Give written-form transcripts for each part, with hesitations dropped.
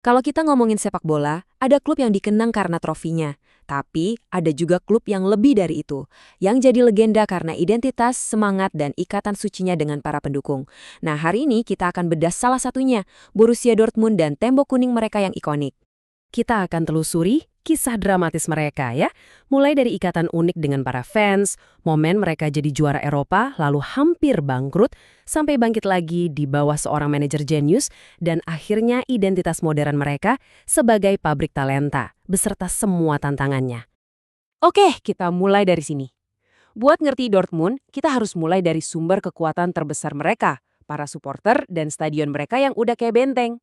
Kalau kita ngomongin sepak bola, ada klub yang dikenang karena trofinya. Tapi ada juga klub yang lebih dari itu, yang jadi legenda karena identitas, semangat, dan ikatan sucinya dengan para pendukung. Nah, hari ini kita akan bedah salah satunya, Borussia Dortmund dan tembok kuning mereka yang ikonik. Kita akan telusuri kisah dramatis mereka ya. Mulai dari ikatan unik dengan para fans, momen mereka jadi juara Eropa lalu hampir bangkrut, sampai bangkit lagi di bawah seorang manajer jenius, dan akhirnya identitas modern mereka sebagai pabrik talenta, beserta semua tantangannya. Oke, kita mulai dari sini. Buat ngerti Dortmund, kita harus mulai dari sumber kekuatan terbesar mereka, para supporter dan stadion mereka yang udah kayak benteng.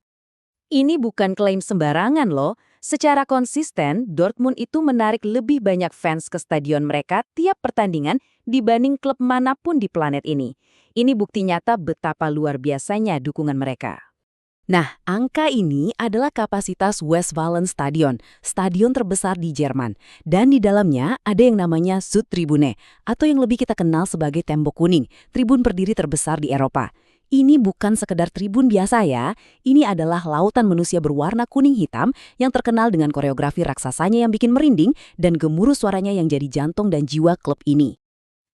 Ini bukan klaim sembarangan loh. Secara konsisten, Dortmund itu menarik lebih banyak fans ke stadion mereka tiap pertandingan dibanding klub manapun di planet ini. Ini bukti nyata betapa luar biasanya dukungan mereka. Nah, angka ini adalah kapasitas Westfalenstadion, stadion terbesar di Jerman. Dan di dalamnya ada yang namanya Südtribune, atau yang lebih kita kenal sebagai Tembok Kuning, tribun berdiri terbesar di Eropa. Ini bukan sekedar tribun biasa ya, ini adalah lautan manusia berwarna kuning hitam yang terkenal dengan koreografi raksasanya yang bikin merinding dan gemuruh suaranya yang jadi jantung dan jiwa klub ini.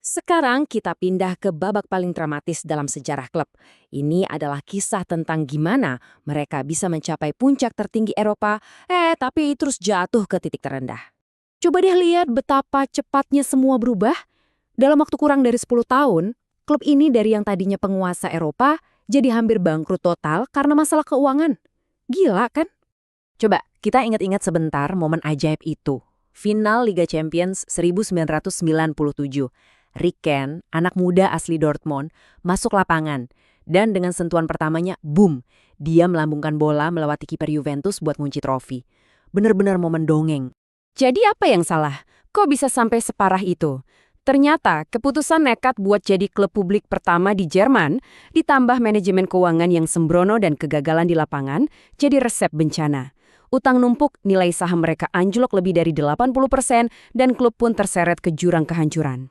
Sekarang kita pindah ke babak paling dramatis dalam sejarah klub. Ini adalah kisah tentang gimana mereka bisa mencapai puncak tertinggi Eropa, tapi terus jatuh ke titik terendah. Coba deh lihat betapa cepatnya semua berubah. Dalam waktu kurang dari 10 tahun, klub ini dari yang tadinya penguasa Eropa jadi hampir bangkrut total karena masalah keuangan. Gila kan? Coba kita ingat-ingat sebentar momen ajaib itu. Final Liga Champions 1997. Ricken, anak muda asli Dortmund, masuk lapangan. Dan dengan sentuhan pertamanya, boom! Dia melambungkan bola melewati kiper Juventus buat ngunci trofi. Bener-bener momen dongeng. Jadi apa yang salah? Kok bisa sampai separah itu? Ternyata keputusan nekat buat jadi klub publik pertama di Jerman, ditambah manajemen keuangan yang sembrono dan kegagalan di lapangan, jadi resep bencana. Utang numpuk, nilai saham mereka anjlok lebih dari 80% dan klub pun terseret ke jurang kehancuran.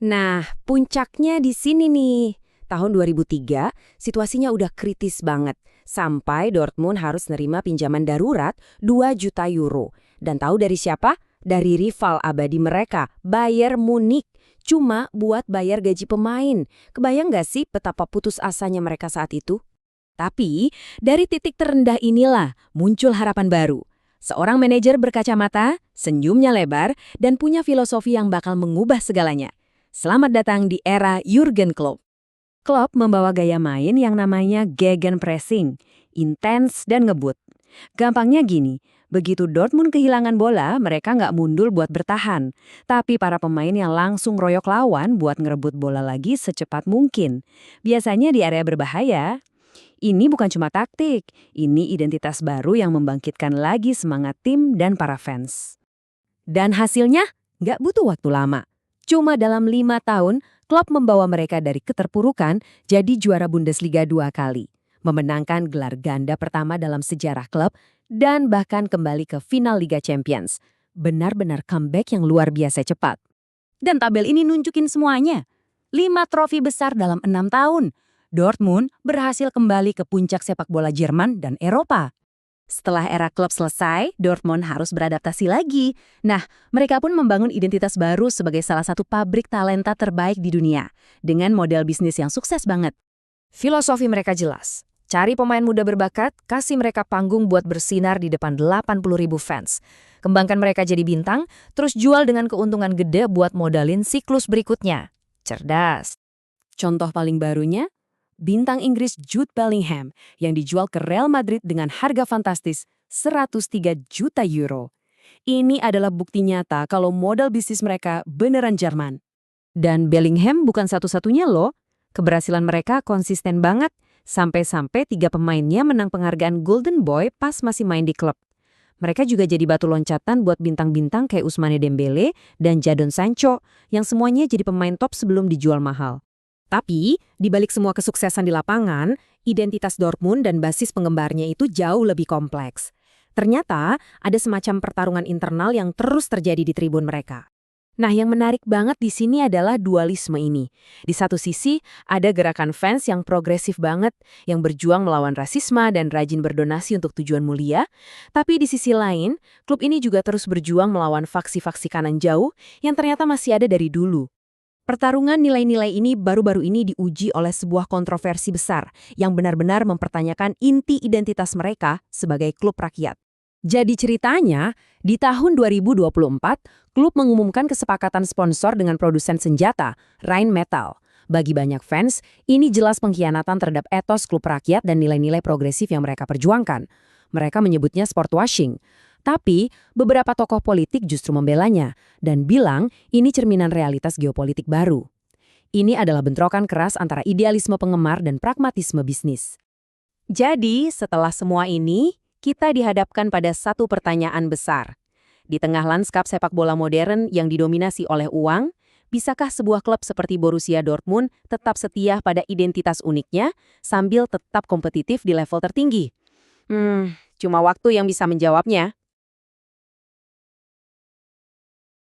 Nah, puncaknya di sini nih. Tahun 2003, situasinya udah kritis banget. Sampai Dortmund harus nerima pinjaman darurat 2 juta euro. Dan tahu dari siapa? Dari rival abadi mereka, Bayern Munich. Cuma buat bayar gaji pemain. Kebayang nggak sih betapa putus asanya mereka saat itu? Tapi, dari titik terendah inilah muncul harapan baru. Seorang manajer berkacamata, senyumnya lebar, dan punya filosofi yang bakal mengubah segalanya. Selamat datang di era Jurgen Klopp. Klopp membawa gaya main yang namanya gegenpressing, intens dan ngebut. Gampangnya gini, begitu Dortmund kehilangan bola, mereka nggak mundur buat bertahan. Tapi para pemain yang langsung royok lawan buat ngerebut bola lagi secepat mungkin. Biasanya di area berbahaya. Ini bukan cuma taktik, ini identitas baru yang membangkitkan lagi semangat tim dan para fans. Dan hasilnya nggak butuh waktu lama. Cuma dalam 5 tahun, klub membawa mereka dari keterpurukan jadi juara Bundesliga 2 kali. Memenangkan gelar ganda pertama dalam sejarah klub dan bahkan kembali ke final Liga Champions. Benar-benar comeback yang luar biasa cepat. Dan tabel ini nunjukin semuanya. 5 trofi besar dalam 6 tahun. Dortmund berhasil kembali ke puncak sepak bola Jerman dan Eropa. Setelah era klub selesai, Dortmund harus beradaptasi lagi. Nah, mereka pun membangun identitas baru sebagai salah satu pabrik talenta terbaik di dunia, dengan model bisnis yang sukses banget. Filosofi mereka jelas. Cari pemain muda berbakat, kasih mereka panggung buat bersinar di depan 80.000 fans. Kembangkan mereka jadi bintang, terus jual dengan keuntungan gede buat modalin siklus berikutnya. Cerdas. Contoh paling barunya, bintang Inggris Jude Bellingham yang dijual ke Real Madrid dengan harga fantastis 103 juta euro. Ini adalah bukti nyata kalau modal bisnis mereka beneran Jerman. Dan Bellingham bukan satu-satunya loh. Keberhasilan mereka konsisten banget, sampai-sampai 3 pemainnya menang penghargaan Golden Boy pas masih main di klub. Mereka juga jadi batu loncatan buat bintang-bintang kayak Ousmane Dembele dan Jadon Sancho yang semuanya jadi pemain top sebelum dijual mahal. Tapi, di balik semua kesuksesan di lapangan, identitas Dortmund dan basis penggemarnya itu jauh lebih kompleks. Ternyata, ada semacam pertarungan internal yang terus terjadi di tribun mereka. Nah, yang menarik banget di sini adalah dualisme ini. Di satu sisi, ada gerakan fans yang progresif banget, yang berjuang melawan rasisme dan rajin berdonasi untuk tujuan mulia. Tapi di sisi lain, klub ini juga terus berjuang melawan faksi-faksi kanan jauh yang ternyata masih ada dari dulu. Pertarungan nilai-nilai ini baru-baru ini diuji oleh sebuah kontroversi besar yang benar-benar mempertanyakan inti identitas mereka sebagai klub rakyat. Jadi ceritanya, di tahun 2024, klub mengumumkan kesepakatan sponsor dengan produsen senjata, Rheinmetall. Bagi banyak fans, ini jelas pengkhianatan terhadap etos klub rakyat dan nilai-nilai progresif yang mereka perjuangkan. Mereka menyebutnya sport washing. Tapi, beberapa tokoh politik justru membelanya dan bilang ini cerminan realitas geopolitik baru. Ini adalah bentrokan keras antara idealisme penggemar dan pragmatisme bisnis. Jadi, setelah semua ini, kita dihadapkan pada satu pertanyaan besar. Di tengah lanskap sepak bola modern yang didominasi oleh uang, bisakah sebuah klub seperti Borussia Dortmund tetap setia pada identitas uniknya sambil tetap kompetitif di level tertinggi? Cuma waktu yang bisa menjawabnya.